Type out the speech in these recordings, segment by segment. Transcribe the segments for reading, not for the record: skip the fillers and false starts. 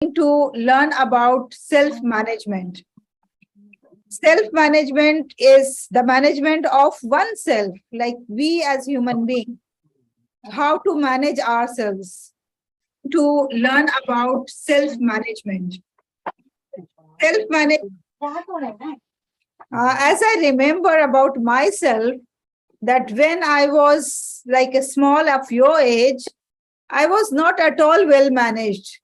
to learn about self-management. Self-management is the management of oneself, like we as human beings, how to manage ourselves, to learn about self-management. Self-management, as I remember about myself, that when I was like a small of your age, I was not at all well managed.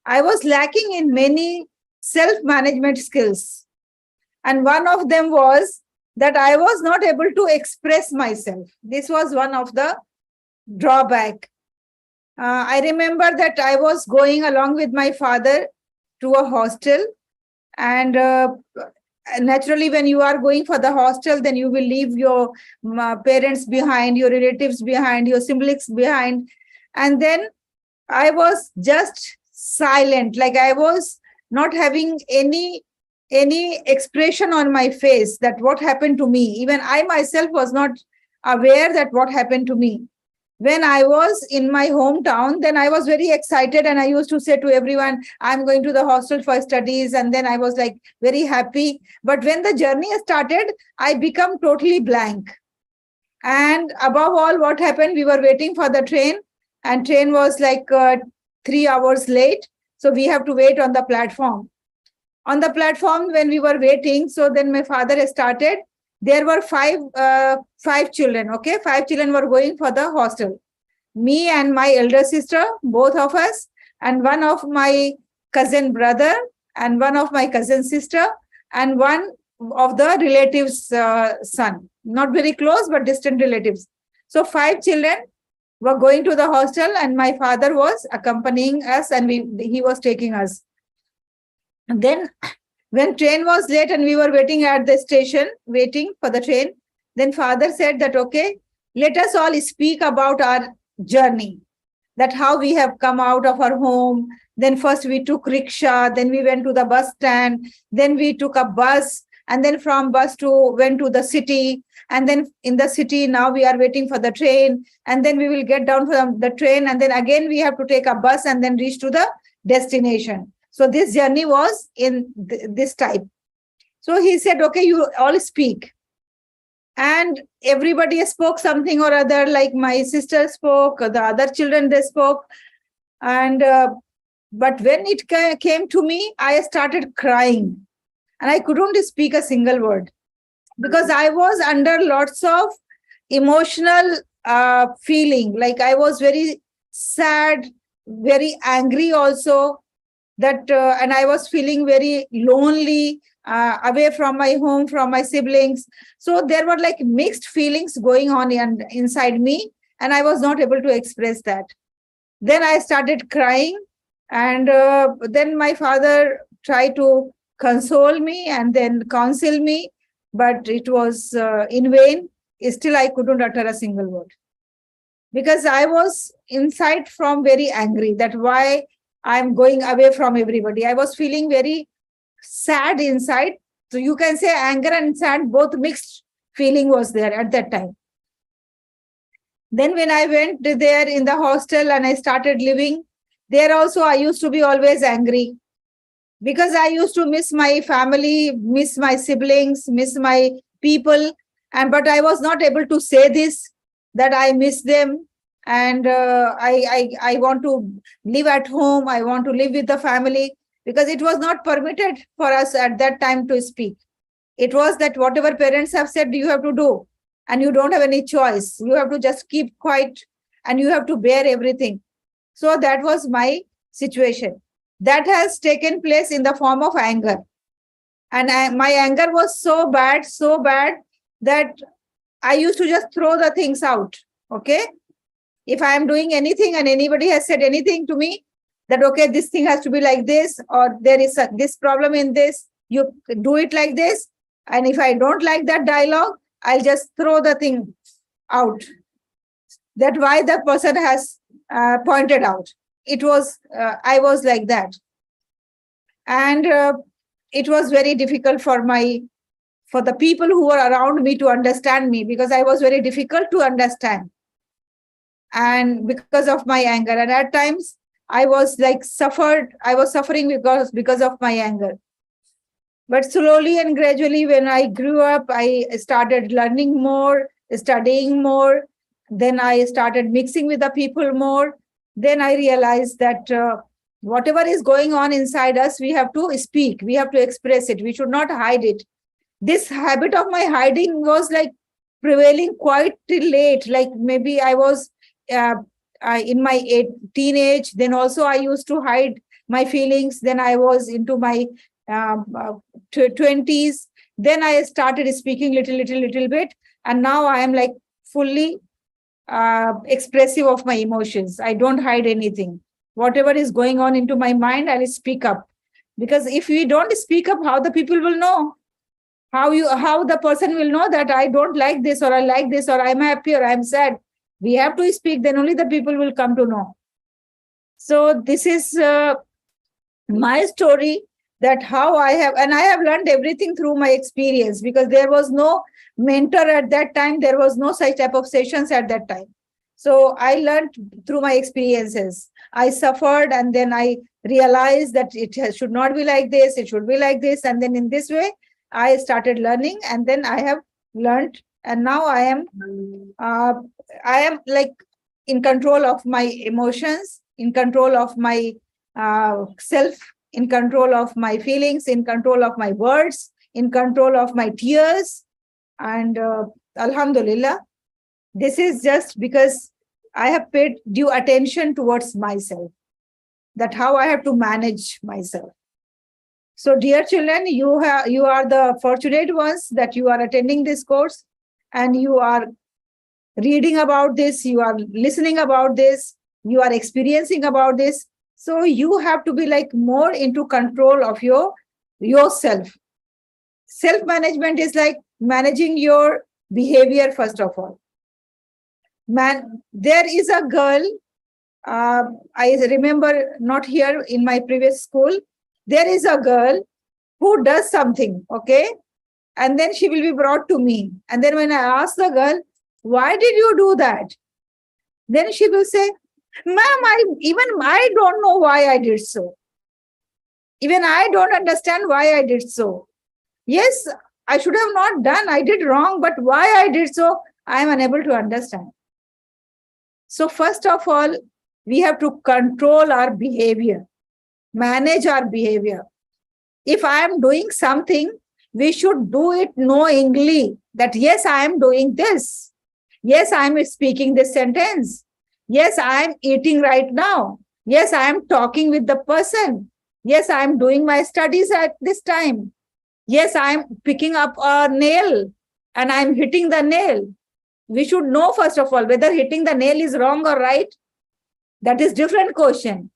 I was lacking in many self-management skills. And one of them was that I was not able to express myself. This was one of the drawback. I remember that I was going along with my father to a hostel, and naturally when you are going for the hostel, then you will leave your parents behind, your relatives behind, your siblings behind. And then I was just silent, like I was not having any expression on my face that what happened to me. Even I myself was not aware that what happened to me. When I was in my hometown, then I was very excited, and I used to say to everyone, I'm going to the hostel for studies, and then I was like very happy. But when the journey started, I become totally blank. And above all, what happened, we were waiting for the train, and train was like 3 hours late, so we have to wait on the platform. On the platform, when we were waiting, so then my father started. There were five children. Okay, 5 children were going for the hostel. Me and my elder sister, both of us, and one of my cousin brother, and one of my cousin sister, and one of the relatives' son. Not very close, but distant relatives. So 5 children were going to the hostel, and my father was accompanying us, and he was taking us. And then when train was late and we were waiting at the station, waiting for the train, then father said that, okay, let us all speak about our journey, that how we have come out of our home. Then first we took rickshaw, then we went to the bus stand, then we took a bus, and then from bus went to the city. And then in the city, now we are waiting for the train, and then we will get down from the train, and then again we have to take a bus and then reach to the destination. So this journey was in this type. So he said, okay, you all speak. And everybody spoke something or other, like my sister spoke, the other children, they spoke. And but when it came to me, I started crying. And I couldn't speak a single word, because I was under lots of emotional feeling. Like I was very sad, very angry also. That and I was feeling very lonely, away from my home, from my siblings. So there were like mixed feelings going on inside me, and I was not able to express that. Then I started crying, and then my father tried to console me and then counsel me, but it was in vain. Still, I couldn't utter a single word, because I was inside from very angry that why I'm going away from everybody. I was feeling very sad inside. So you can say anger and sad, both mixed feeling was there at that time. Then when I went there in the hostel and I started living, there also I used to be always angry, because I used to miss my family, miss my siblings, miss my people. But I was not able to say this, that I miss them. And I want to live at home. I want to live with the family, because it was not permitted for us at that time to speak. It was that whatever parents have said, you have to do, and you don't have any choice. You have to just keep quiet, and you have to bear everything. So that was my situation. That has taken place in the form of anger. And my anger was so bad, that I used to just throw the things out. Okay. If I am doing anything and anybody has said anything to me, that, okay, this thing has to be like this, or there is this problem in this, you do it like this. And if I don't like that dialogue, I'll just throw the thing out. That why the person has pointed out. I was like that. And it was very difficult for the people who were around me to understand me, because I was very difficult to understand. And because of my anger, and at times I was suffering because of my anger. But slowly and gradually, when I grew up, I started learning more, studying more. Then I started mixing with the people more. Then I realized that whatever is going on inside us, we have to speak, we have to express it. We should not hide it. This habit of my hiding was like prevailing quite till late. Like maybe I was in my teenage, then also I used to hide my feelings. Then I was into my 20s. Then I started speaking little bit. And now I am like fully expressive of my emotions. I don't hide anything. Whatever is going on into my mind, I'll speak up. Because if we don't speak up, how the people will know? How the person will know that I don't like this, or I like this, or I'm happy, or I'm sad? We have to speak, then only the people will come to know. So this is my story, that how I have learned everything through my experience, because there was no mentor at that time. There was no such type of sessions at that time. So I learned through my experiences. I suffered, and then I realized that it should not be like this, it should be like this. And then in this way, I started learning, and then I have learned, and now I am like in control of my emotions, in control of my self, in control of my feelings, in control of my words, in control of my tears. And Alhamdulillah, this is just because I have paid due attention towards myself, that how I have to manage myself. So dear children, you are the fortunate ones that you are attending this course, and you are reading about this, you are listening about this, you are experiencing about this. So you have to be like more into control of yourself. Self-management is like managing your behavior, first of all. There is a girl, I remember not here in my previous school, there is a girl who does something, okay? And then she will be brought to me. And then when I ask the girl, why did you do that? Then she will say, ma'am, I don't know why I did so. Even I don't understand why I did so. Yes, I should have not done, I did wrong, but why I did so, I am unable to understand. So first of all, we have to control our behavior, manage our behavior. If I am doing something, we should do it knowingly that yes, I am doing this. Yes, I am speaking this sentence. Yes, I am eating right now. Yes, I am talking with the person. Yes, I am doing my studies at this time. Yes, I am picking up a nail and I am hitting the nail. We should know, first of all, whether hitting the nail is wrong or right. That is different question.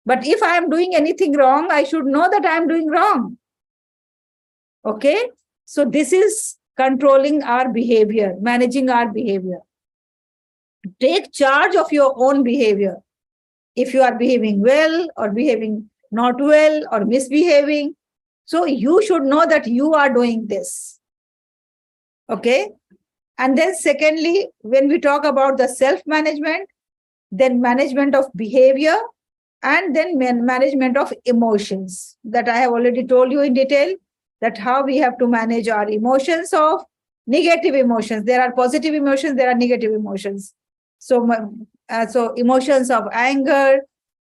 But if I am doing anything wrong, I should know that I am doing wrong. Okay? So this is controlling our behavior, managing our behavior. Take charge of your own behavior. If you are behaving well or behaving not well or misbehaving, so you should know that you are doing this. Okay? And then secondly, when we talk about the self-management, then management of behavior, and then management of emotions, that I have already told you in detail, that how we have to manage our emotions of negative emotions. There are positive emotions, there are negative emotions. So emotions of anger,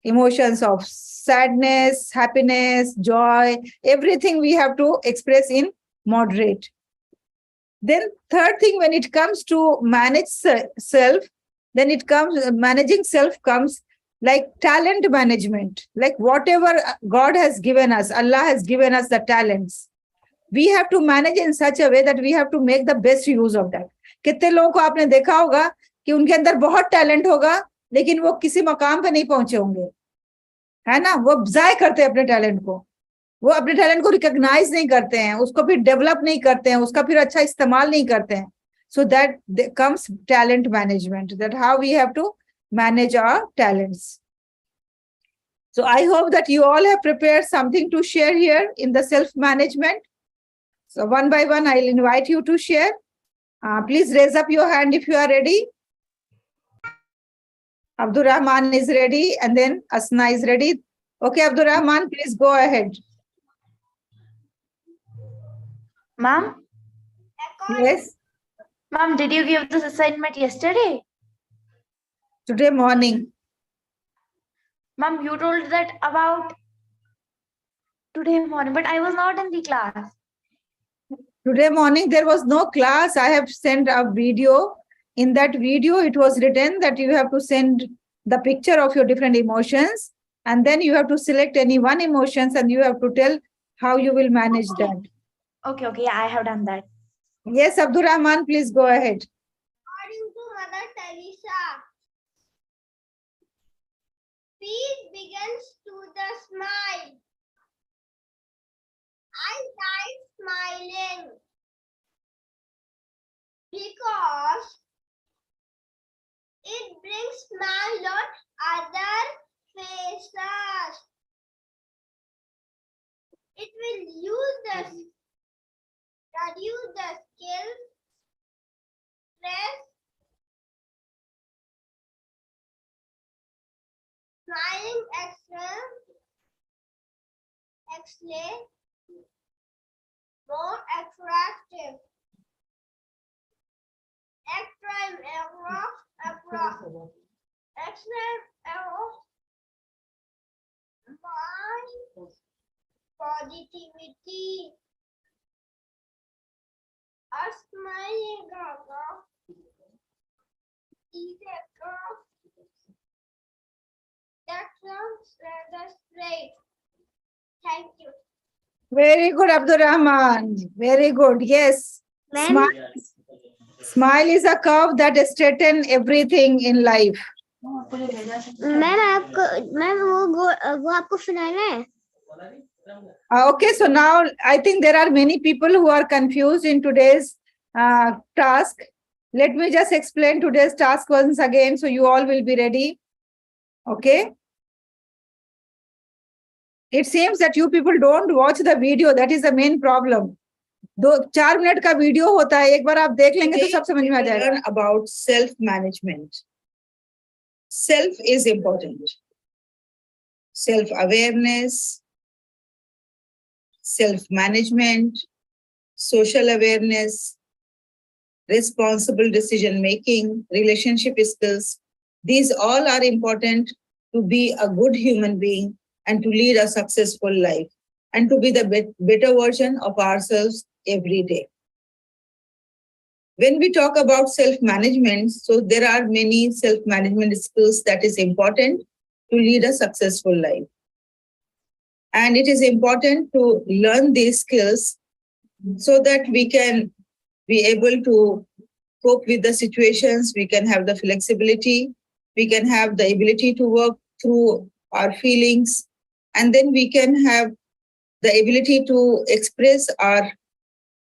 emotions of sadness, happiness, joy, everything we have to express in moderate. Then third thing, when it comes to manage self, then it comes, managing self comes like talent management, like whatever God has given us, Allah has given us the talents. We have to manage in such a way that we have to make the best use of that. कितने लोगों को आपने देखा होगा कि उनके अंदर बहुत टैलेंट होगा, लेकिन वो किसी मकाम पे नहीं पहुंचे होंगे, है ना? वो ज़ाय करते हैं अपने टैलेंट को, वो अपने टैलेंट को रिकॉग्नाइज नहीं करते हैं, उसको फिर डेवलप नहीं करते हैं, उसका फिर अच्छा इस्तेमाल नहीं करते हैं. So that comes talent management, that how we have to manage our talents. So I hope that you all have prepared something to share here in the self-management. So one by one, I'll invite you to share. Please raise up your hand if you are ready. Abdur Rahman is ready, and then Asna is ready. Okay, Abdur Rahman, please go ahead. Ma'am? Yes, Ma'am, did you give this assignment yesterday? today morning. Ma'am, you told that about today morning, but I was not in the class. Today morning, there was no class. I have sent a video. In that video, it was written that you have to send the picture of your different emotions, and then you have to select any one emotions, and you have to tell how you will manage that. Okay, I have done that. Yes, Abdur Rahman, please go ahead. According to Mother Teresa, peace begins to the smile. I like smiling because it brings smile on other faces. It will reduce the skill, stress. Smiling exhale more attractive. Positivity. A smiling gaga is a curve that comes rather straight. Thank you. Very good, Abdur Rahman. Very good. Yes. Smile is a curve that straightens everything in life. Ma'am वो आपको सुनाना है. Okay, so now I think there are many people who are confused in today's task. Let me just explain today's task once again, so you all will be ready. Okay. It seems that you people don't watch the video. That is the main problem. 4 minute का video होता है, एक बार आप देख लेंगे तो सब समझ में आ जाएगा. Learn about self management. Self is important. Self awareness, self management, social awareness, responsible decision making, relationship skills. These all are important to be a good human being and to lead a successful life and to be the better version of ourselves every day. When we talk about self-management, so there are many self-management skills that is important to lead a successful life. And it is important to learn these skills so that we can be able to cope with the situations, we can have the flexibility, we can have the ability to work through our feelings, and then we can have the ability to express our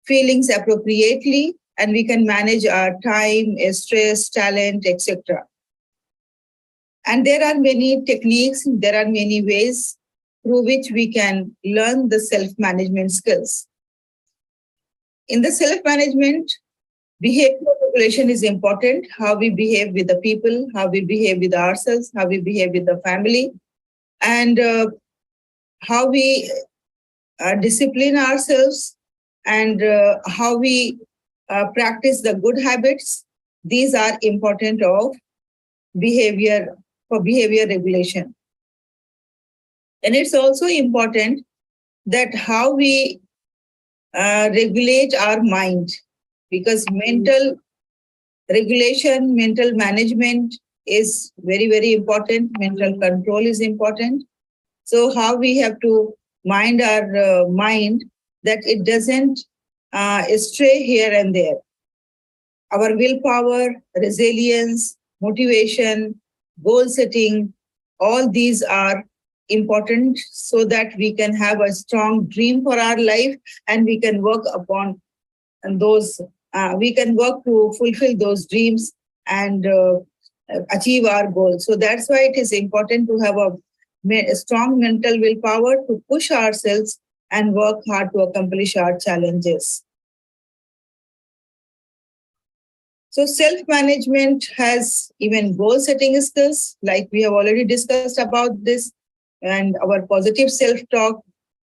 feelings appropriately, and we can manage our time, stress, talent, etc. And there are many techniques, there are many ways through which we can learn the self-management skills. In the self-management, behavior regulation is important, how we behave with the people, how we behave with ourselves, how we behave with the family, and how we discipline ourselves, and how we practice the good habits. These are important of behavior, for behavior regulation. And it's also important that how we regulate our mind, because mental regulation, mental management is very, very important. Mental control is important. So how we have to mind our mind that it doesn't stray here and there. Our willpower, resilience, motivation, goal setting, all these are important so that we can have a strong dream for our life and we can work upon those, we can work to fulfill those dreams and achieve our goals. So that's why it is important to have a strong mental willpower to push ourselves and work hard to accomplish our challenges. So self-management has even goal-setting skills, like we have already discussed about this, and our positive self-talk,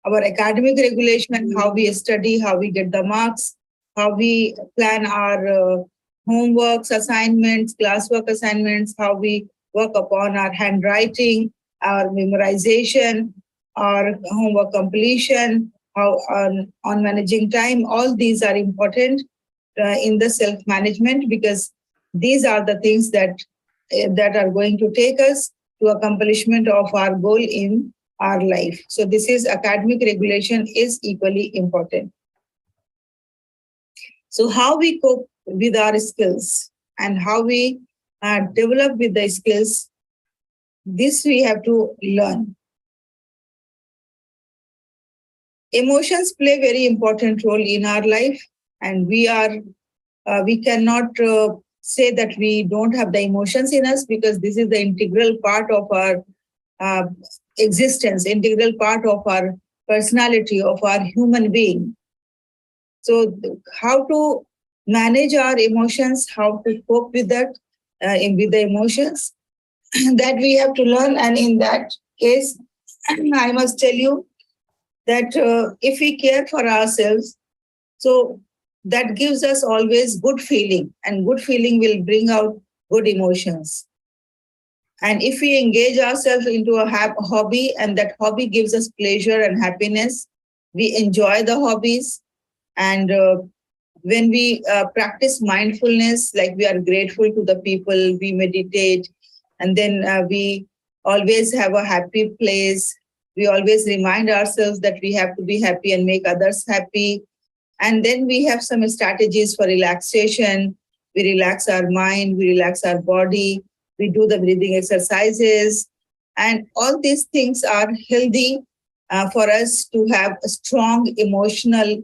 our academic regulation, how we study, how we get the marks, how we plan our homeworks, assignments, classwork assignments, how we work upon our handwriting, our memorization, our homework completion, how on managing time. All these are important in the self management, because these are the things that are going to take us to accomplishment of our goal in our life. So this is academic regulation is equally important. So how we cope with our skills and how we develop with the skills, this we have to learn. Emotions play very important role in our life, and we cannot say that we don't have the emotions in us, because this is the integral part of our uh, existence, integral part of our personality, of our human being. So how to manage our emotions, how to cope with that, with the emotions, that we have to learn. And in that case, I must tell you that if we care for ourselves, so that gives us always good feeling, and good feeling will bring out good emotions. And if we engage ourselves into a hobby, and that hobby gives us pleasure and happiness, we enjoy the hobbies. And when we practice mindfulness, like we are grateful to the people, we meditate, and then we always have a happy place. We always remind ourselves that we have to be happy and make others happy. And then we have some strategies for relaxation. We relax our mind, we relax our body, we do the breathing exercises. And all these things are healthy for us to have a strong emotional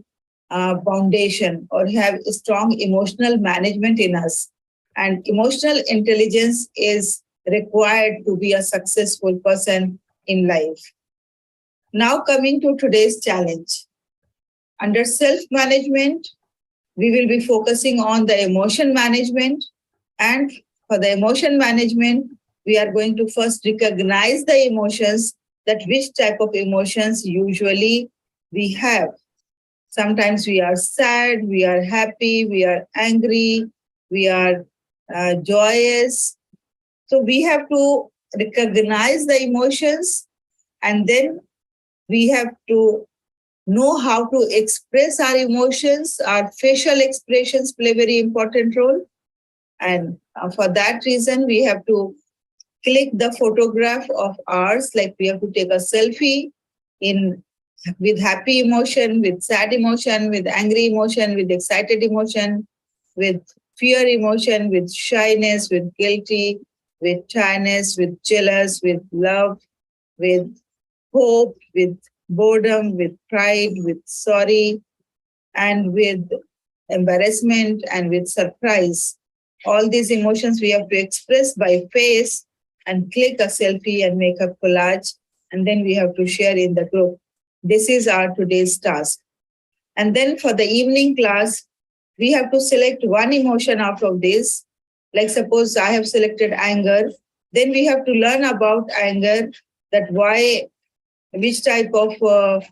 foundation, or have a strong emotional management in us. And emotional intelligence is required to be a successful person in life. Now, coming to today's challenge. Under self management, we will be focusing on the emotion management. And for the emotion management, we are going to first recognize the emotions, that which type of emotions usually we have. Sometimes we are sad, we are happy, we are angry, we are joyous. So we have to recognize the emotions, and then we have to know how to express our emotions. Our facial expressions play very important role. And for that reason, we have to click the photograph of ours, like we have to take a selfie in with happy emotion, with sad emotion, with angry emotion, with excited emotion, with fear emotion, with shyness, with guilty, with tiredness, with jealous, with love, with hope, with boredom, with pride, with sorry, and with embarrassment, and with surprise. All these emotions we have to express by face, and click a selfie and make a collage, and then we have to share in the group. This is our today's task. And then for the evening class, we have to select one emotion out of this. Like suppose I have selected anger, then we have to learn about anger, that why, which type of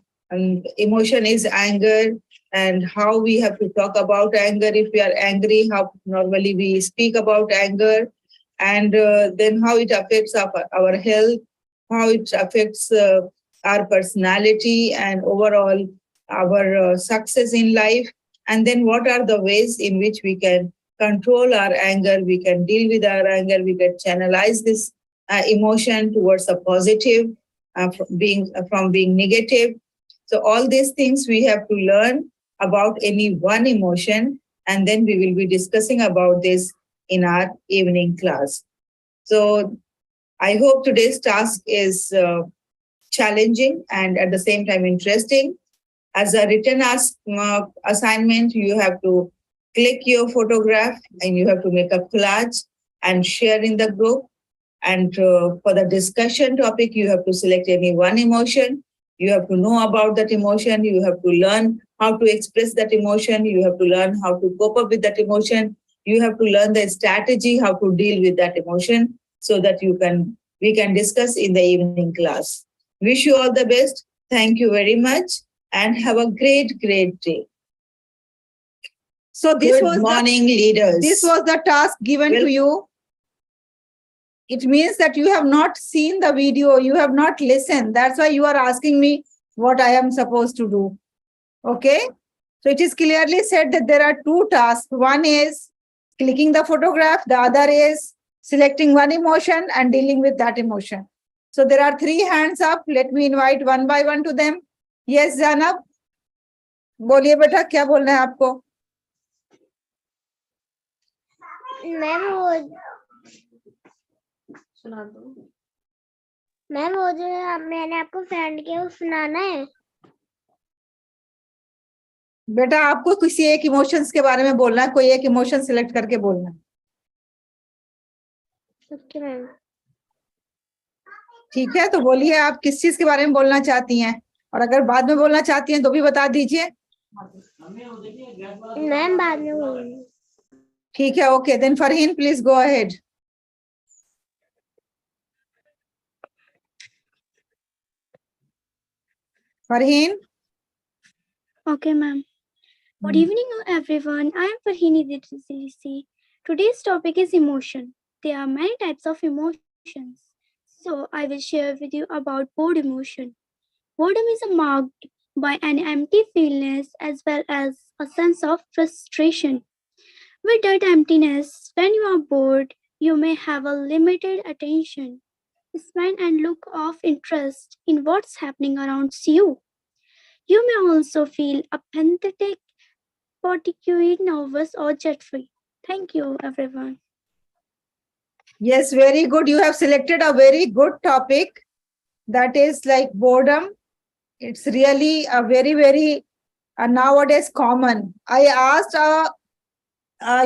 emotion is anger, and how we have to talk about anger. If we are angry, how normally we speak about anger, and then how it affects our health, how it affects our personality, and overall our success in life. And then what are the ways in which we can control our anger, we can deal with our anger, we can channelize this emotion towards a positive, from being negative. So all these things we have to learn about any one emotion, and then we will be discussing about this in our evening class. So I hope today's task is challenging and at the same time interesting. As a written assignment, you have to click your photograph and you have to make a collage and share in the group. And for the discussion topic, you have to select any one emotion. You have to know about that emotion. You have to learn how to express that emotion. You have to learn how to cope up with that emotion. You have to learn the strategy, how to deal with that emotion, so that we can discuss in the evening class. Wish you all the best. Thank you very much and have a great day. So this was leaders. This was the task given to you. It means that you have not seen the video, you have not listened. That's why you are asking me what I am supposed to do. Okay? So it is clearly said that there are two tasks. One is clicking the photograph, the other is selecting one emotion and dealing with that emotion. So there are 3 hands up. Let me invite one by one to them. Yes, Janab. बोलिए बेटा क्या बोलना है आपको? Ma'am वो जो मैंने आपको फ्रेंड के वो सुनाना है. बेटा आपको किसी एक इमोशंस के बारे में बोलना है, कोई एक इमोशन सिलेक्ट करके बोलना है. Okay ma'am. ठीक है, तो बोलिए आप किस चीज के बारे में बोलना चाहती हैं, और अगर बाद में बोलना चाहती हैं तो भी बता दीजिए. मैम बाद में बोलूंगी. ठीक है, okay. Then Farheen please go ahead. Farheen? Okay, ma'am. Good evening, everyone. I am Farheen Idrisi. Today's topic is emotion. There are many types of emotions. So I will share with you about bored emotion. Boredom is marked by an empty feelings as well as a sense of frustration. With that emptiness, when you are bored, you may have a limited attention span and look of interest in what's happening around you. You may also feel apathetic, particularly nervous or jet-free. Thank you, everyone. Yes, very good. You have selected a very good topic. That is like boredom. It's really a very nowadays common. I asked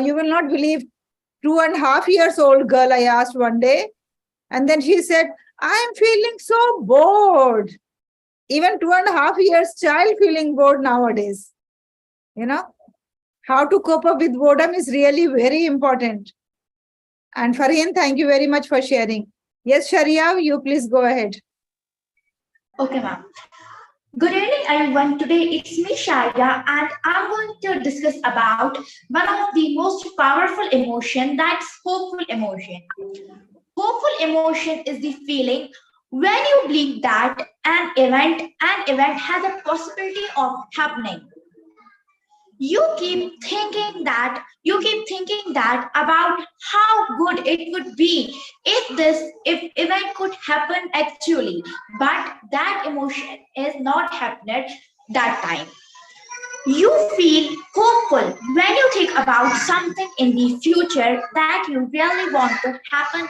you will not believe, 2.5 years old girl I asked one day, and then she said, I am feeling so bored. Even 2.5 years child feeling bored nowadays. You know, how to cope up with boredom is really very important. And Farheen, thank you very much for sharing. Yes, Sharia, you please go ahead. Okay, ma'am. Good evening, everyone. Today it's me, Sharia, and I'm going to discuss about one of the most powerful emotion, that's hopeful emotion. Hopeful emotion is the feeling when you believe that an event has a possibility of happening. You keep thinking that about how good it would be if event could happen actually, but that emotion is not happening that time. You feel hopeful when you think about something in the future that you really want to happen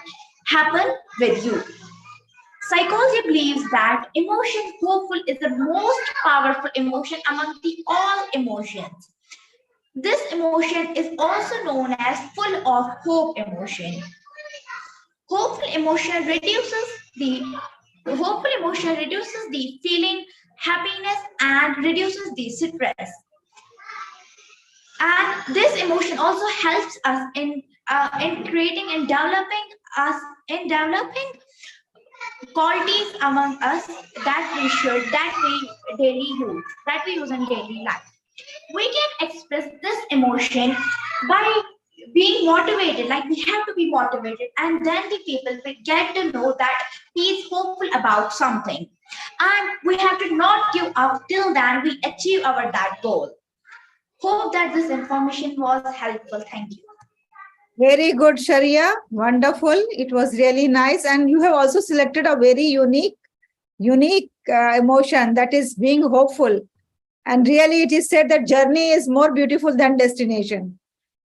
with you. Psychology believes that emotion hopeful is the most powerful emotion among the all emotions. This emotion is also known as full of hope emotion. Hopeful emotion reduces the feeling happiness and reduces the stress. And this emotion also helps us in creating and developing qualities among us that we use in daily life. We can express this emotion by being motivated, like we have to be motivated, and then the people will get to know that he is hopeful about something, and we have to not give up till then we achieve that goal. Hope that this information was helpful. Thank you. Very good, Sharia. Wonderful. It was really nice. And you have also selected a very unique emotion, that is being hopeful. And really it is said that journey is more beautiful than destination,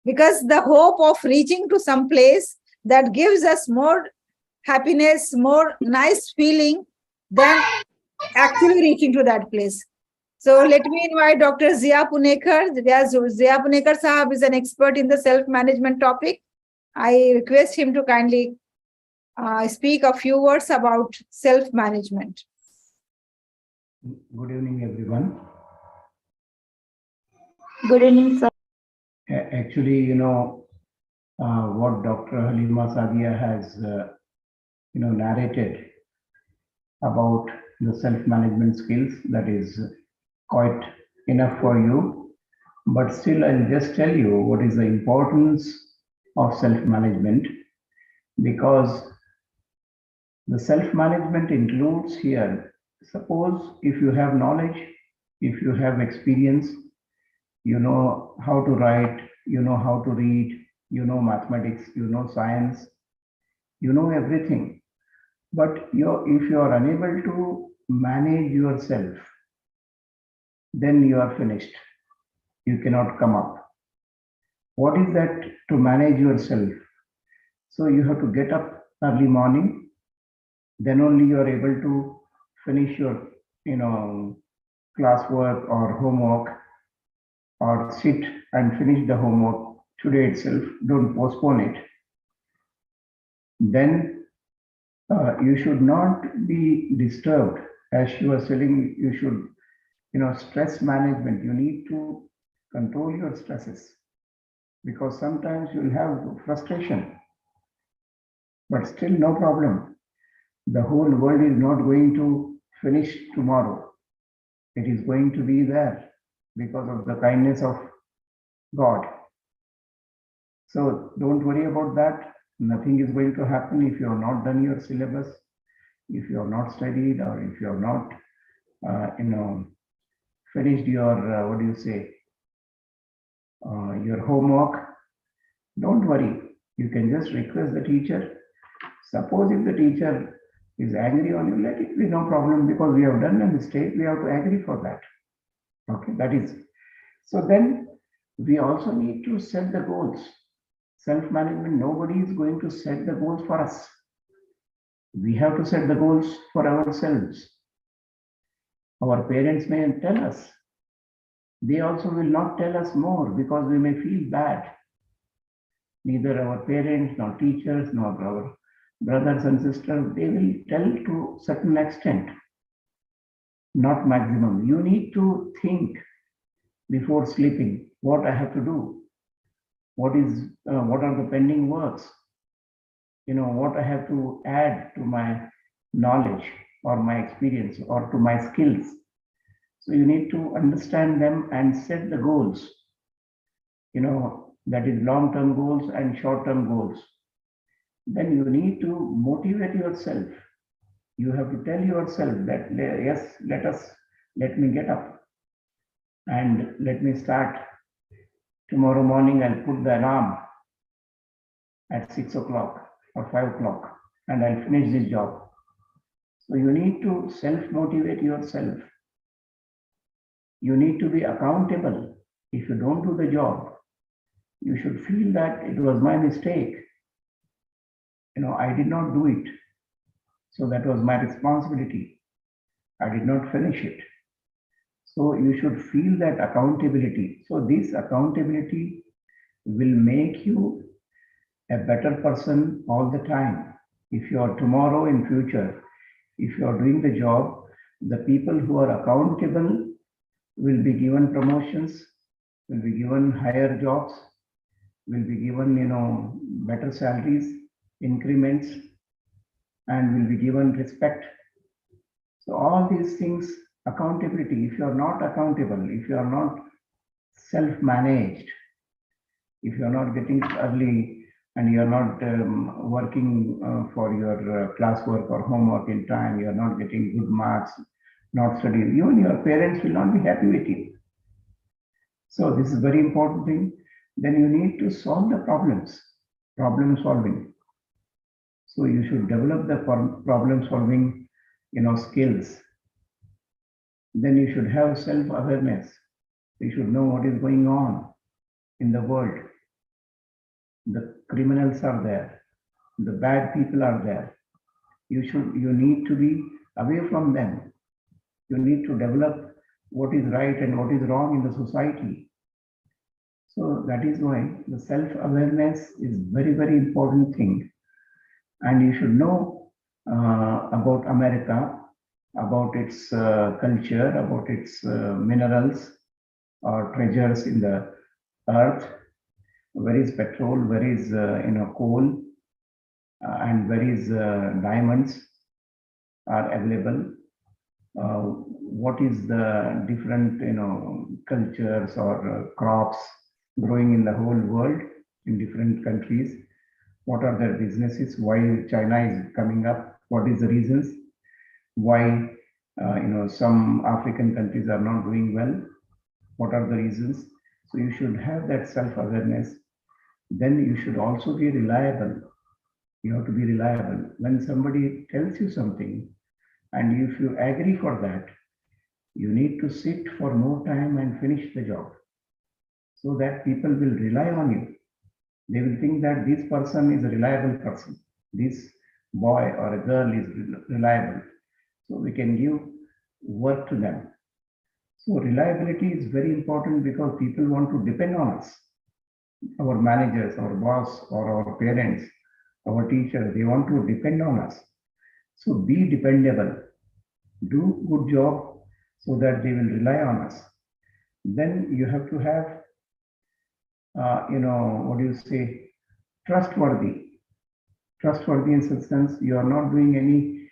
because the hope of reaching to some place that gives us more happiness, more nice feeling than actually reaching to that place. So let me invite Dr. Zia Punekar. Zia Punekar Sahab is an expert in the self-management topic. I request him to kindly speak a few words about self-management. Good evening, everyone. Good evening, sir. Actually, what Dr. Halima Sadia has narrated about the self-management skills. That is quite enough for you. But still, I'll just tell you what is the importance of self-management, because the self-management includes here, suppose if you have knowledge, if you have experience, you know how to write, you know how to read, you know mathematics, you know science, you know everything. But if you are unable to manage yourself, then you are finished. You cannot come up. What is that to manage yourself? So you have to get up early morning, then only you are able to finish your classwork or homework, or sit and finish the homework today itself. Don't postpone it. Then you should not be disturbed. As she was telling, you should, stress management. You need to control your stresses, because sometimes you'll have frustration, but still no problem. The whole world is not going to finish tomorrow. It is going to be there because of the kindness of God. So don't worry about that. Nothing is going to happen if you have not done your syllabus, if you have not studied, or if you have not, finished your, your homework. Don't worry. You can just request the teacher. Suppose if the teacher is angry on you, let it be, no problem, because we have done a mistake. We have to agree for that. Okay, that is. So then we also need to set the goals. Self-management, nobody is going to set the goals for us. We have to set the goals for ourselves. Our parents may tell us. They also will not tell us more, because we may feel bad. Neither our parents, nor teachers, nor our brothers and sisters, they will tell to a certain extent, not maximum. You need to think before sleeping what I have to do. What are the pending works? What I have to add to my knowledge or my experience or to my skills. So you need to understand them and set the goals. That is long-term goals and short-term goals. Then you need to motivate yourself. You have to tell yourself that, yes, let me get up and let me start. Tomorrow morning, I'll put the alarm at 6 o'clock or 5 o'clock, and I'll finish this job. So you need to self-motivate yourself. You need to be accountable. If you don't do the job, you should feel that it was my mistake. I did not do it. So that was my responsibility. I did not finish it. So you should feel that accountability. So this accountability will make you a better person all the time. If you are tomorrow in future, if you are doing the job, the people who are accountable will be given promotions, will be given higher jobs, will be given, better salaries, increments, and will be given respect. So all these things, accountability. If you are not accountable, if you are not self-managed, if you are not getting early and you are not working for your classwork or homework in time, you are not getting good marks, not studying, even your parents will not be happy with you. So this is very important thing. Then you need to solve the problems, problem solving. So you should develop the problem solving, skills. Then you should have self-awareness. You should know what is going on in the world. The criminals are there. The bad people are there. You need to be away from them. You need to develop what is right and what is wrong in the society. So that is why the self-awareness is very, very important thing. And you should know about America, about its culture, about its minerals or treasures in the earth. where is petrol, where is coal, and where is diamonds are available. What is the different cultures or crops growing in the whole world in different countries? What are their businesses? Why China is coming up? What is the reasons? Why some African countries are not doing well? What are the reasons? So you should have that self-awareness. Then you should also be reliable. You have to be reliable. When somebody tells you something, and if you agree for that, you need to sit for more time and finish the job, so that people will rely on you. They will think that this person is a reliable person. This boy or a girl is reliable. So we can give work to them. So reliability is very important because people want to depend on us. Our managers, our boss, or our parents, our teachers, they want to depend on us. So be dependable. Do good job so that they will rely on us. Then you have to have, trustworthy. Trustworthy in such sense, you are not doing any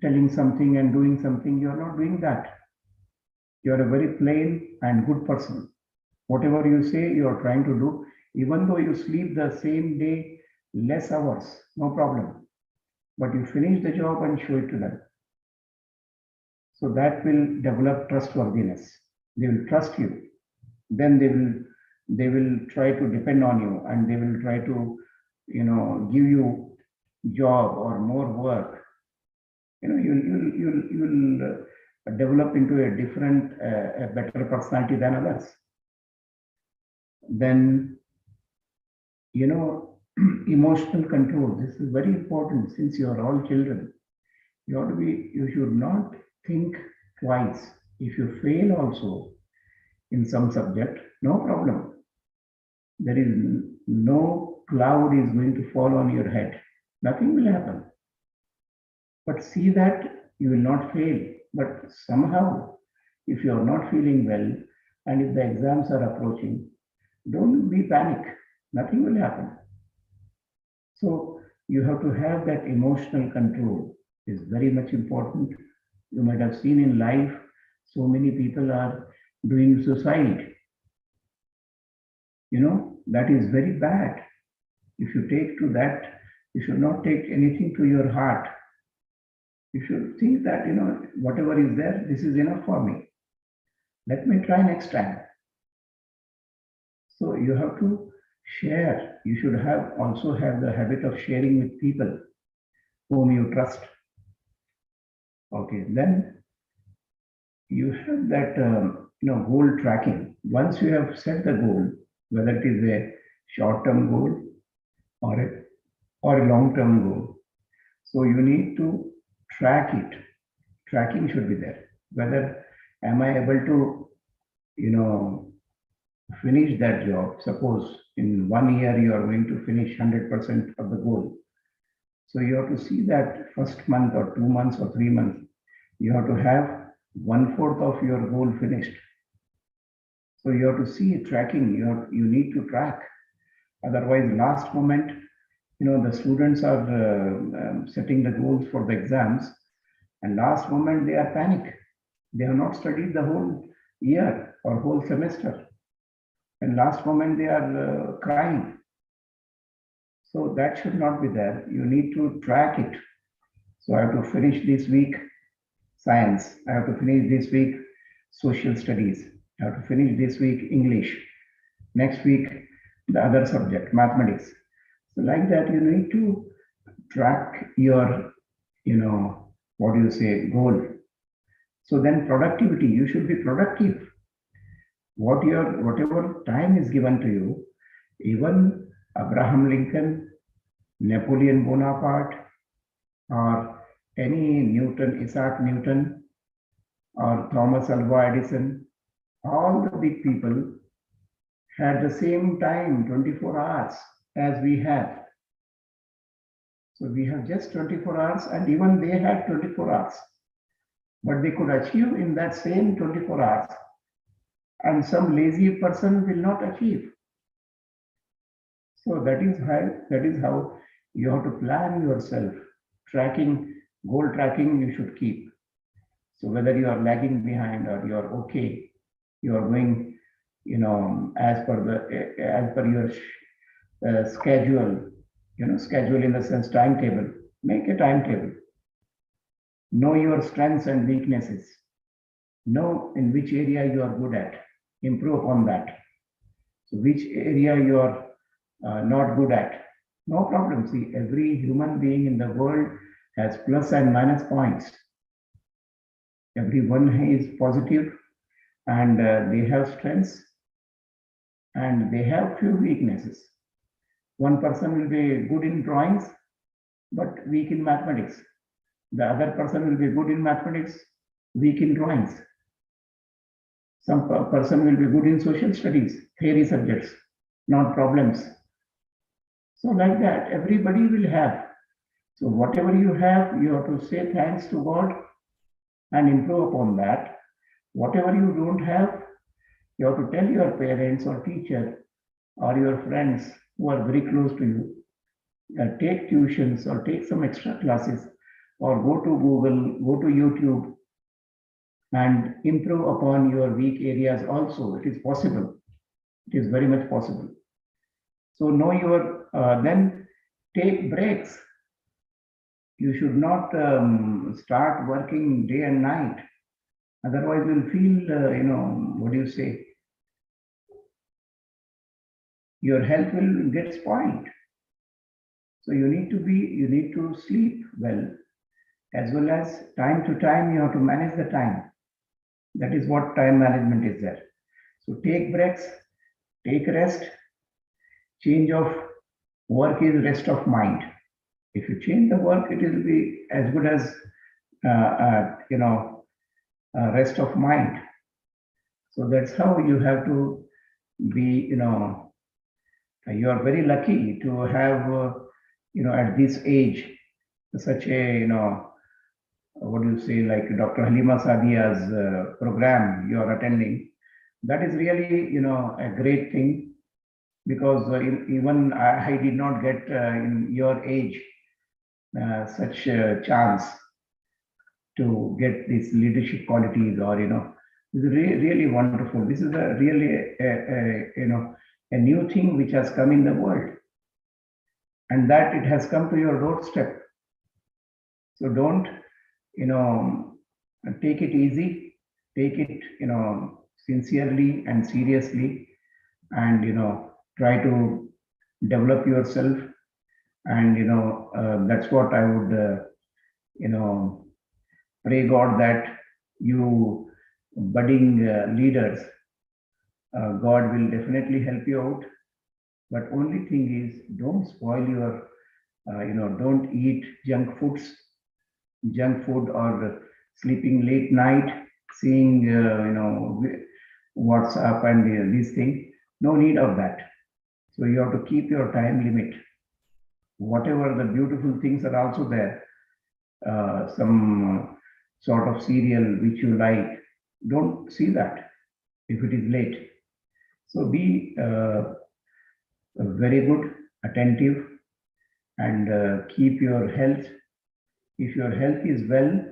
telling something and doing something. You are not doing that. You are a very plain and good person. Whatever you say, you are trying to do, even though you sleep the same day, less hours, no problem. But you finish the job and show it to them. So that will develop trustworthiness. They will trust you. Then they will try to depend on you, and they will try to, give you job or more work. You'll develop into a different, a better personality than others. Then, emotional control. This is very important since you are all children. You should not think twice. If you fail also in some subject, no problem. There is no cloud is going to fall on your head. Nothing will happen. But see that you will not fail. But somehow, if you are not feeling well, and if the exams are approaching, don't be panic. Nothing will happen. So you have to have that emotional control. Is very much important. You might have seen in life, so many people are doing suicide. That is very bad. If you take to that, you should not take anything to your heart. You should think that, whatever is there, this is enough for me. Let me try next time. So you have to share. You should also have the habit of sharing with people whom you trust. Okay, then you have that goal tracking. Once you have set the goal, whether it is a short-term goal or a long-term goal, so you need to track it. Tracking should be there. Whether am I able to, finish that job? Suppose in 1 year you are going to finish 100% of the goal. So you have to see that first month or 2 months or 3 months, you have to have 1/4 of your goal finished. So you have to see tracking. You need to track. Otherwise, last moment, the students are setting the goals for the exams, and last moment they are panic. They have not studied the whole year or whole semester, and last moment they are crying. So that should not be there. You need to track it. So I have to finish this week science. I have to finish this week social studies. I have to finish this week English. Next week, the other subject, mathematics. So like that, you need to track your, goal. So then productivity, you should be productive. Whatever time is given to you, even Abraham Lincoln, Napoleon Bonaparte, or any Isaac Newton, or Thomas Alva Edison, all the big people had the same time, 24 hours, as we have. So we have just 24 hours, and even they had 24 hours. But they could achieve in that same 24 hours. And some lazy person will not achieve. So that is how you have to plan yourself. Goal tracking you should keep. So whether you are lagging behind or you are okay, you are going, as per your schedule, schedule in the sense timetable. Make a timetable. Know your strengths and weaknesses. Know in which area you are good at. Improve on that. So which area you are not good at. No problem. See, every human being in the world has plus and minus points. Everyone is positive and they have strengths and they have few weaknesses. One person will be good in drawings but weak in mathematics. The other person will be good in mathematics, weak in drawings. Some person will be good in social studies, theory subjects, not problems. So like that, everybody will have. So whatever you have, you have to say thanks to God and improve upon that. Whatever you don't have, you have to tell your parents or teacher or your friends who are very close to you. Take tuitions or take some extra classes or go to Google, go to YouTube and improve upon your weak areas also. It is possible. It is very much possible. So know your, then take breaks. You should not start working day and night. Otherwise you'll feel, what do you say? Your health will get spoiled. So you need to sleep well, as well as time to time you have to manage the time. That is what time management is there. So take breaks, take rest. Change of work is rest of mind. If you change the work, it will be as good as rest of mind. So that's how you have to be. You are very lucky to have at this age such a what do you say, like Dr. Halima Saadia's program you are attending. That is really a great thing, because even I did not get in your age such a chance to get these leadership qualities, or this is really wonderful. This is a really a new thing which has come in the world, and that it has come to your doorstep. So don't take it easy, take it sincerely and seriously, and try to develop yourself. And that's what I would pray God that you budding leaders, God will definitely help you out. But only thing is, don't spoil your don't eat junk food or sleeping late night, seeing WhatsApp and these things. No need of that. So you have to keep your time limit. Whatever the beautiful things are also there, some sort of serial which you like, don't see that if it is late. So be very good, attentive, and keep your health. If your health is well,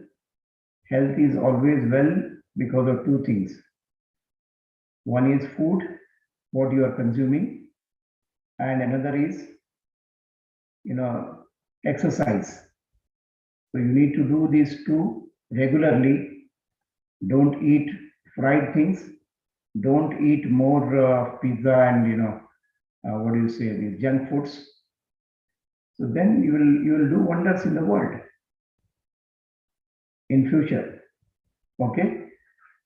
health is always well because of two things. One is food, what you are consuming, and another is exercise. So you need to do these two regularly. Don't eat fried things. Don't eat more pizza and what do you say, these junk foods. So then you will do wonders in the world in future. Okay.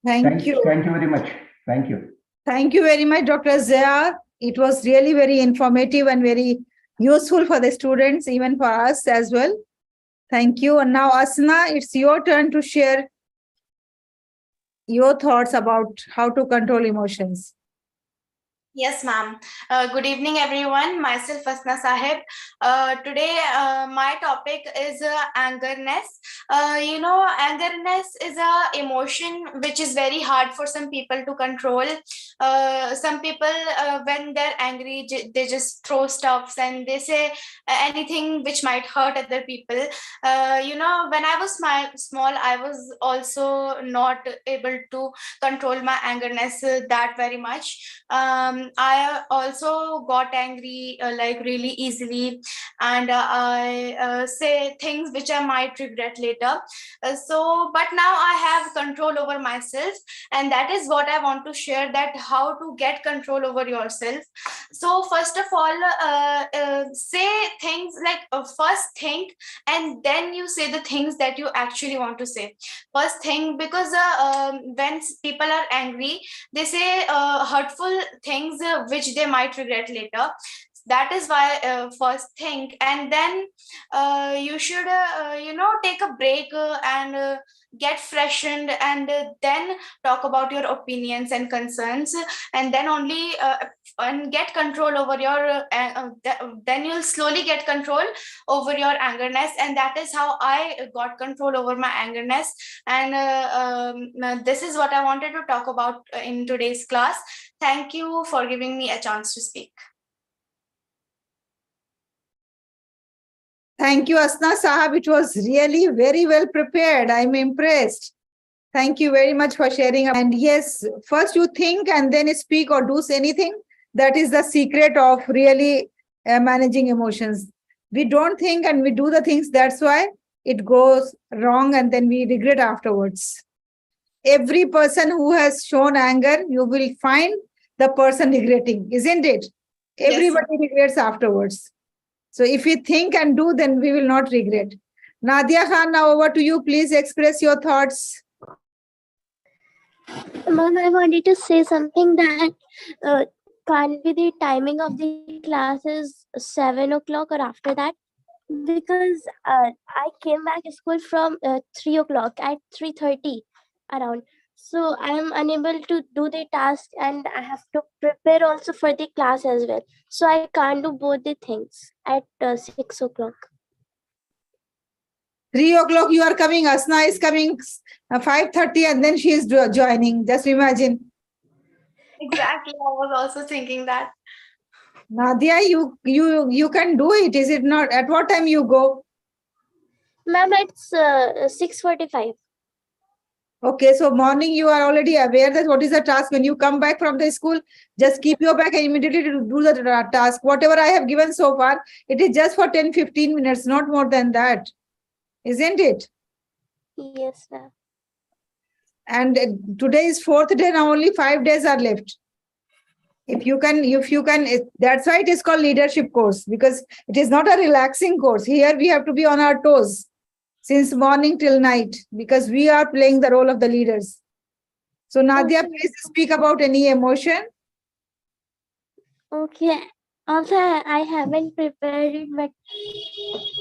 Thank you. Thank you very much. Thank you. Thank you very much, Dr. Zia. It was really very informative and very useful for the students, even for us as well. Thank you. And now, Asna, it's your turn to share your thoughts about how to control emotions. Yes, ma'am. Good evening, everyone. Myself, Asna Sahib. Today, my topic is angerness. Angerness is a emotion which is very hard for some people to control. Some people, when they're angry, they just throw stuffs and they say anything which might hurt other people. When I was small, I was also not able to control my angerness that very much. I also got angry like really easily, and I say things which I might regret later. But now I have control over myself, and that is what I want to share, that how to get control over yourself. So first of all, say things like, first think, and then you say the things that you actually want to say. First thing, because when people are angry, they say hurtful things which they might regret later. That is why first think, and then you should take a break and get freshened, and then talk about your opinions and concerns, and then only and get control over your then you'll slowly get control over your angerness. And that is how I got control over my angerness. And this is what I wanted to talk about in today's class. Thank you for giving me a chance to speak. Thank you, Asna Sahab. It was really very well prepared. I'm impressed. Thank you very much for sharing. And yes, first you think and then speak or do anything. That is the secret of really managing emotions. We don't think and we do the things. That's why it goes wrong and then we regret afterwards. Every person who has shown anger, you will find the person regretting, isn't it? Everybody regrets afterwards. So if we think and do, then we will not regret. Nadia Khan, now over to you. Please express your thoughts. Ma'am, I wanted to say something that can't be the timing of the class is 7 o'clock or after that, because I came back to school from 3 o'clock at 3:30 around. So I am unable to do the task and I have to prepare also for the class as well. So I can't do both the things at 6 o'clock. 3 o'clock you are coming, Asna is coming 5:30 and then she is joining. Just imagine. Exactly, I was also thinking that. Nadia, you can do it, is it not? At what time you go? Ma'am, it's 6:45. Okay, so morning you are already aware that what is the task. When you come back from the school, just keep your bag and immediately do the task. Whatever I have given so far, it is just for 10-15 minutes, not more than that. Isn't it? Yes, ma'am. And today is 4th day, now only 5 days are left. If you can, that's why it is called leadership course, because it is not a relaxing course. Here we have to be on our toes since morning till night, because we are playing the role of the leaders. So Nadia, please speak about any emotion. Okay. Also, I haven't prepared it, but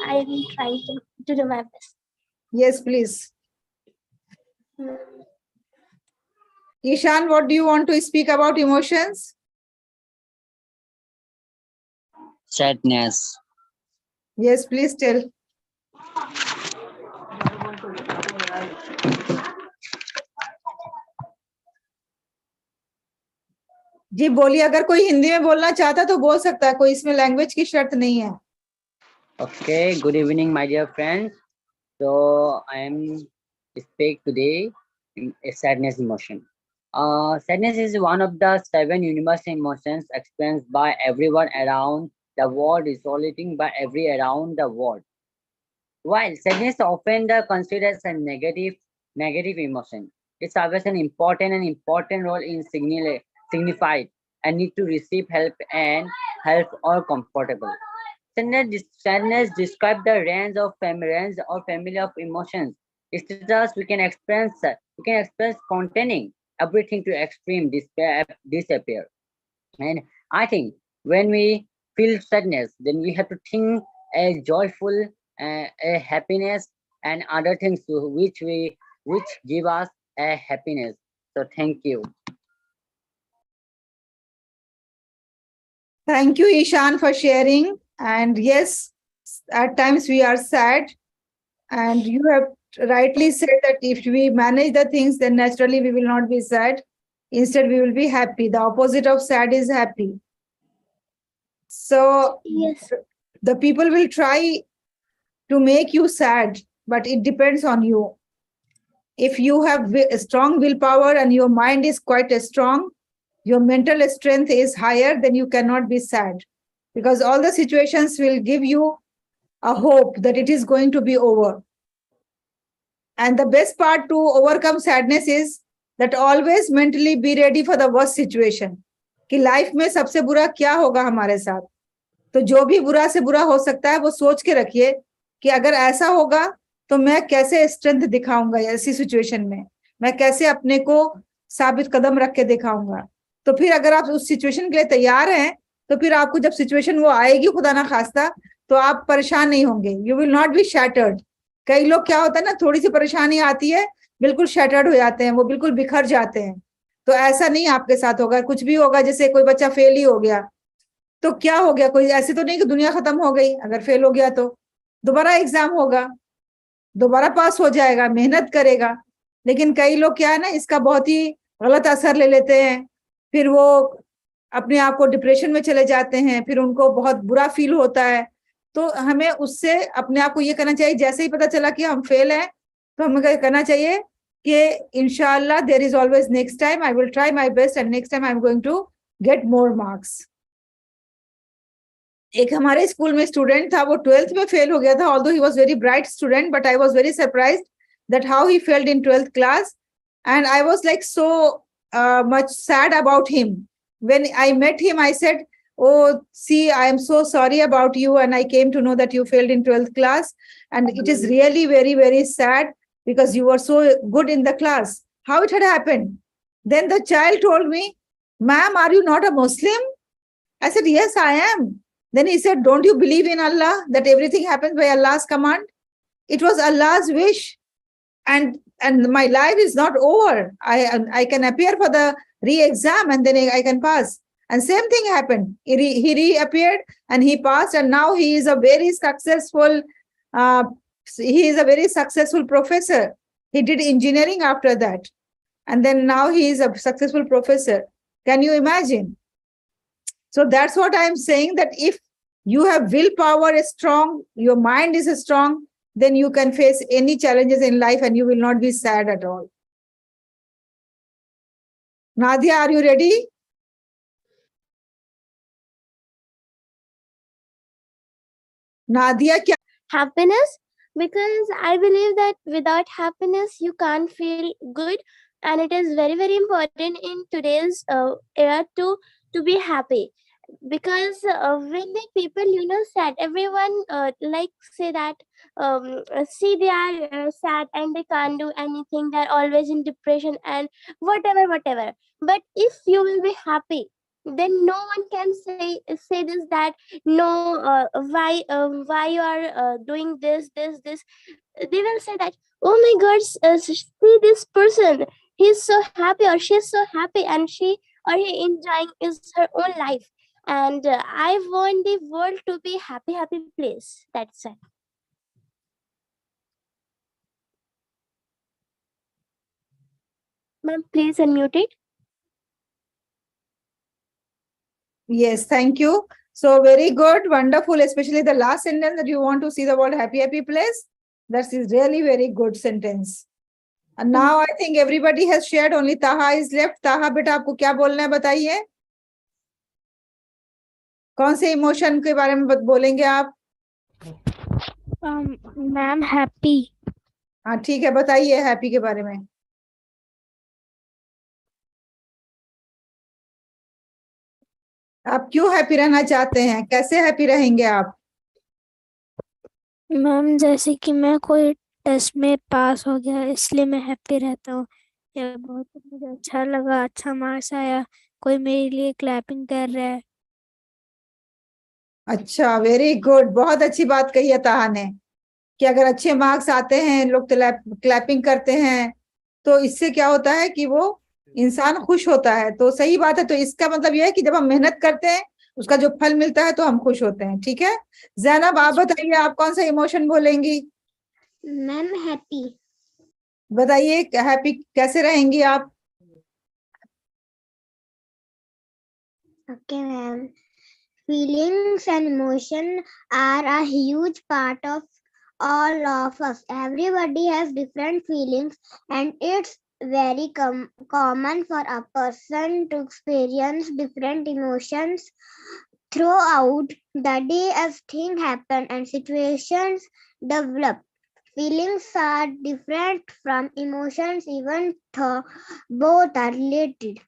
I will try to do my best. Yes, please. Ishan, what do you want to speak about emotions? Sadness. Yes, please tell. जी बोलिए, अगर कोई हिंदी में बोलना चाहता तो बोल सकता है, कोई इसमें लैंग्वेज की शर्त नहीं है. Okay, good evening, my dear friends. So I am speak today in a sadness emotion. Sadness is one of the 7 universal emotions experienced by everyone around the world, resulting by every around the world. While sadness often considered as a negative emotion, it serves an important role in signified and need to receive help or comfortable. Sadness describes the range of family of emotions. Status we can express containing everything to extreme despair, disappear. And I think when we feel sadness, then we have to think a joyful, a happiness, and other things which give us a happiness. So thank you. Thank you, Ishan, for sharing. And yes, at times we are sad. And you have rightly said that if we manage the things, then naturally we will not be sad. Instead, we will be happy. The opposite of sad is happy. So Yes. the people will try to make you sad, but it depends on you. If you have a strong willpower and your mind is quite strong, your mental strength is higher, then you cannot be sad, because all the situations will give you a hope that it is going to be over. And the best part to overcome sadness is that always mentally be ready for the worst situation. कि life में सबसे बुरा क्या होगा हमारे साथ, तो जो भी बुरा से बुरा हो सकता है वो सोच के रखिए कि अगर ऐसा होगा तो मैं कैसे स्ट्रेंथ दिखाऊंगा ऐसी सिचुएशन में, मैं कैसे अपने को साबित कदम रख के दिखाऊंगा. तो फिर अगर आप उस सिचुएशन के लिए तैयार हैं तो फिर आपको जब सिचुएशन वो आएगी खुदा ना खास्ता, तो आप परेशान नहीं होंगे. You will not be shattered. कई लोग क्या होता है ना, थोड़ी सी परेशानी आती है बिल्कुल शैटर्ड हो जाते हैं, वो बिल्कुल बिखर जाते हैं. तो ऐसा नहीं आपके साथ होगा. कुछ भी होगा, जैसे कोई बच्चा फेल ही हो गया तो क्या हो गया, कोई ऐसे तो नहीं कि दुनिया खत्म हो गई. अगर फेल हो गया तो दोबारा एग्जाम होगा, दोबारा पास हो जाएगा, मेहनत करेगा. लेकिन कई लोग क्या है ना, इसका बहुत ही गलत असर ले लेते हैं, फिर वो अपने आप को डिप्रेशन में चले जाते हैं, फिर उनको बहुत बुरा फील होता है. तो हमें उससे अपने आप को ये करना चाहिए, जैसे ही पता चला कि हम फेल हैं तो हमें करना चाहिए कि इंशाल्लाह there is always next time, I will try my best and next time I am going to get more marks. एक हमारे स्कूल में स्टूडेंट था, वो 12th में फेल हो गया था, although he was very bright student, but I was very surprised that how he failed in 12th class, and I was like so much sad about him. When I met him, I said, oh, see, I am so sorry about you, and I came to know that you failed in 12th class, and it is really very, very sad because you were so good in the class. How it had happened? Then the child told me, ma'am, are you not a Muslim? I said, yes, I am. Then he said, don't you believe in Allah, that everything happens by Allah's command? It was Allah's wish, and my life is not over. I can appear for the re-exam and then I can pass. And same thing happened. He reappeared and he passed, and now he is a very successful professor. He did engineering after that, and then now he is a successful professor. Can you imagine? So that's what I am saying, that if you have willpower is strong, your mind is strong, then you can face any challenges in life and you will not be sad at all. Nadia, are you ready? Nadia, kya? Happiness, because I believe that without happiness you can't feel good, and it is very, very important in today's era to be happy. Because when the people sad, everyone like say that see, they are sad and they can't do anything, they're always in depression and whatever. But if you will be happy, then no one can say this, that no, why you are doing this. They will say that, oh my god, see this person, he's so happy or she's so happy, and she or he enjoying is her own life. And I want the world to be happy place. That's it. Ma'am, please unmute it. Yes, thank you. So very good, wonderful, especially the last sentence, that you want to see the world happy place. That is really very good sentence. And now I think everybody has shared, only Taha is left. Taha, beta, आपको क्या बोलना है बताइए? कौन से emotion के बारे में बोलेंगे आप? Ma'am, happy. हाँ ठीक है, बताइए हैप्पी के बारे में. आप क्यों हैप्पी रहना चाहते हैं? कैसे हैप्पी रहेंगे आप? मैम, जैसे कि मैं कोई टेस्ट में पास हो गया, इसलिए मैं हैप्पी रहता हूँ. ये बहुत मुझे अच्छा लगा, अच्छा मार्क्स आया, कोई मेरे लिए क्लैपिंग कर रहा है. अच्छा, वेरी गुड. बहुत अच्छी बात कही है ताहा ने, कि अगर अच्छे मार्क्स आते हैं, लोग क्लैपिंग करते हैं, तो इससे क्या होता है कि वो इंसान खुश होता है. तो सही बात है. तो इसका मतलब यह है कि जब हम मेहनत करते हैं, उसका जो फल मिलता है तो हम खुश होते हैं. ठीक है जैनब, आप बताइए, आप कौन सा इमोशन बोलेंगी? Ma'am, happy. बताइए हैप्पी कैसे रहेंगी आप? Okay, ma'am. Feelings and emotion are a huge part of all of us. Everybody has different feelings, and it's very common for a person to experience different emotions throughout the day as things happen and situations develop. Feelings are different from emotions, even though both are related.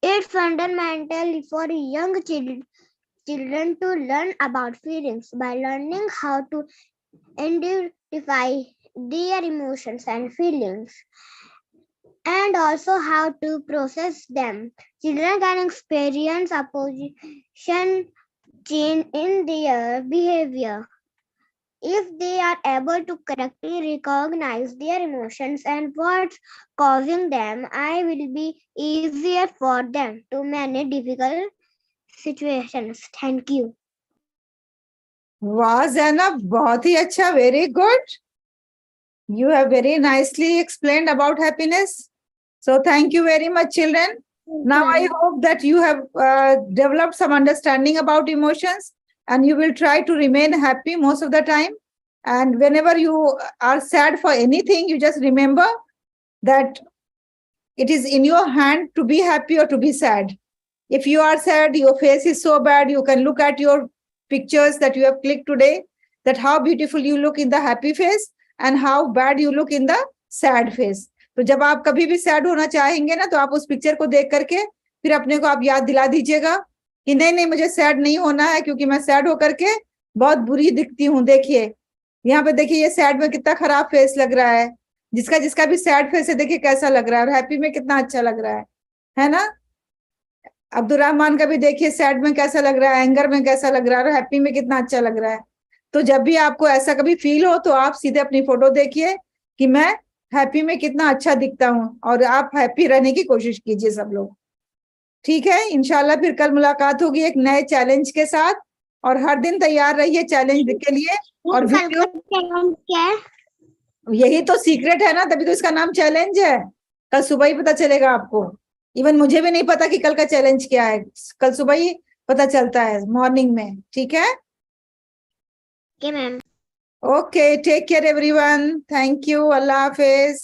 It's fundamental for young children to learn about feelings. By learning how to identify their emotions and feelings, and also how to process them, children can experience a position change in their behavior. If they are able to correctly recognize their emotions and what's causing them, it will be easier for them to manage difficult situations. Thank you. वाह ज़ैनब, बहुत ही अच्छा, very good. You have very nicely explained about happiness. So thank you very much, children. Now I hope that you have developed some understanding about emotions and you will try to remain happy most of the time. And whenever you are sad for anything, you just remember that it is in your hand to be happy or to be sad. If you are sad, your face is so bad, you can look at your pictures that you have clicked today, that how beautiful you look in the happy face and how bad you look in the sad face. तो जब आप कभी भी sad होना चाहेंगे ना, तो आप उस पिक्चर को देख करके फिर अपने को आप याद दिला दीजिएगा कि नहीं नहीं, मुझे सैड नहीं होना है, क्योंकि मैं सैड होकर के बहुत बुरी दिखती हूँ. देखिए यहाँ पे, देखिए ये सैड में कितना खराब फेस लग रहा है. जिसका जिसका भी सैड फेस है, देखिए कैसा लग रहा है, और हैप्पी में कितना अच्छा लग रहा है ना. अब्दुल रहमान का भी देखिए सैड में कैसा लग रहा है, एंगर में कैसा लग रहा है, और हैप्पी में कितना अच्छा लग रहा है. तो जब भी आपको ऐसा कभी फील हो, तो आप सीधे अपनी फोटो देखिए कि मैं हैप्पी में कितना अच्छा दिखता हूँ, और आप हैप्पी रहने की कोशिश कीजिए सब लोग. ठीक है, इंशाल्लाह फिर कल मुलाकात होगी एक नए चैलेंज के साथ, और हर दिन तैयार रहिए चैलेंज के लिए. और वीडियो, क्या है? यही तो सीक्रेट है ना, तभी तो इसका नाम चैलेंज है. कल सुबह ही पता चलेगा आपको. इवन मुझे भी नहीं पता कि कल का चैलेंज क्या है, कल सुबह ही पता चलता है, मॉर्निंग में. ठीक है, Okay, ma'am. Okay, take care everyone. Thank you, अल्लाह हाफिज.